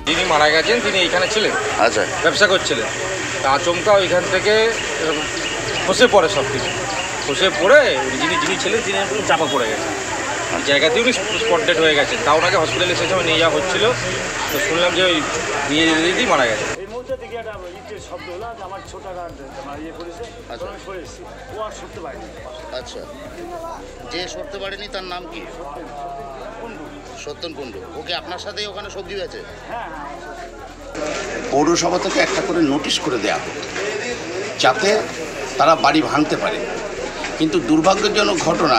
যিনি মারা গেছেন তিনি এইখানে ছিলেন, আচ্ছা ব্যবসা করছিলেন। তা আচমকা ওইখান থেকে খসে পড়ে সব কিছু, খসে পড়ে যিনি ছিলেন তিনি চাপা পড়ে গেছেন। জায়গাতেই উনি স্পট ডেড হয়ে গেছেন। তা ওনাকে হসপিটালে সেই সময় নিয়ে যাওয়া হচ্ছিল, তো শুনলাম যে ওই নিয়ে যেতেই মারা গেছে। এই মুহূর্তে দেখি একটা ইটের শব্দ হলো, আমার ছোট আমার ইয়ে করেছে, আমি সরে এসেছি, ও আর সরতে পারেনি। আচ্ছা, যে সরতে পারেনি তার নাম কি? সত্যন কুণ্ডু। ওকে আপনার সাথে ওখানে সবজি বেচে? হ্যাঁ, পৌরসভা থেকে একটা করে নোটিশ করে দেওয়া হোক যাতে তারা বাড়ি ভাঙতে পারে। কিন্তু দুর্ভাগ্যজনক ঘটনা,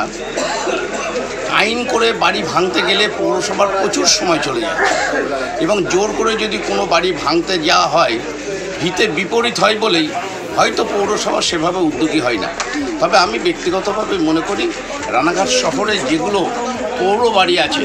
আইন করে বাড়ি ভাঙতে গেলে পৌরসভার প্রচুর সময় চলে যায় এবং জোর করে যদি কোনো বাড়ি ভাঙতে যাওয়া হয় হিতে বিপরীত হয় বলেই হয়তো পৌরসভা সেভাবে উদ্যোগী হয় না। তবে আমি ব্যক্তিগতভাবে মনে করি রানাঘাট শহরে যেগুলো পৌর বাড়ি আছে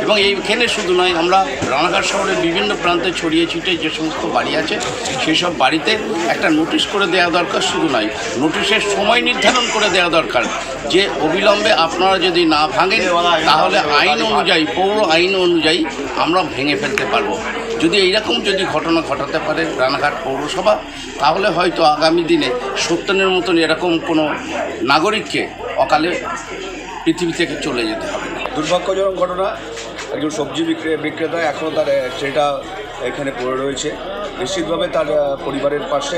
এবং এইখানে শুধু নয়, আমরা রানাঘাট শহরের বিভিন্ন প্রান্তে ছড়িয়ে ছিটিয়ে যে সমস্ত বাড়ি আছে সেই সব বাড়িতে একটা নোটিশ করে দেওয়া দরকার। শুধু নয়, নোটিশের সময় নির্ধারণ করে দেওয়া দরকার যে অবিলম্বে আপনারা যদি না ভাঙেন তাহলে আইন অনুযায়ী, পৌর আইন অনুযায়ী আমরা ভেঙে ফেলতে পারবো। যদি এইরকম যদি ঘটনা ঘটাতে পারে রানাঘাট পৌরসভা, তাহলে হয়তো আগামী দিনে সত্যনের মতন এরকম কোনো নাগরিককে অকালে পৃথিবী থেকে চলে যেতে হবে না। দুর্ভাগ্যজনক ঘটনা। একজন সবজি বিক্রেতা এখনও তার ট্রেটা এখানে পড়ে রয়েছে। নিশ্চিতভাবে তার পরিবারের পাশে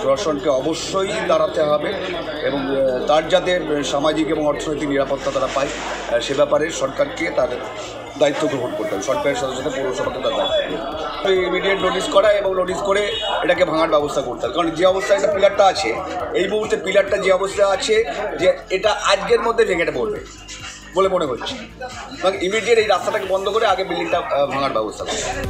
প্রশাসনকে অবশ্যই দাঁড়াতে হবে এবং তার যাতে সামাজিক এবং অর্থনৈতিক নিরাপত্তা তারা পায় সে ব্যাপারে সরকারকে তার দায়িত্ব গ্রহণ করতে হবে। সরকারের সাথে সাথে পৌরসভাকে তার দায়িত্ব ইমিডিয়েট নোটিশ করা এবং নোটিশ করে এটাকে ভাঙার ব্যবস্থা করতে হবে। কারণ যে অবস্থায় একটা পিলারটা আছে, এই মুহূর্তে পিলারটা যে অবস্থা আছে যে এটা আজকের মধ্যে ভেঙে পড়বে বলে মনে হচ্ছে। ইমিডিয়েট এই রাস্তাটাকে বন্ধ করে আগে বিল্ডিংটা ভাঙার ব্যবস্থা করতে হবে।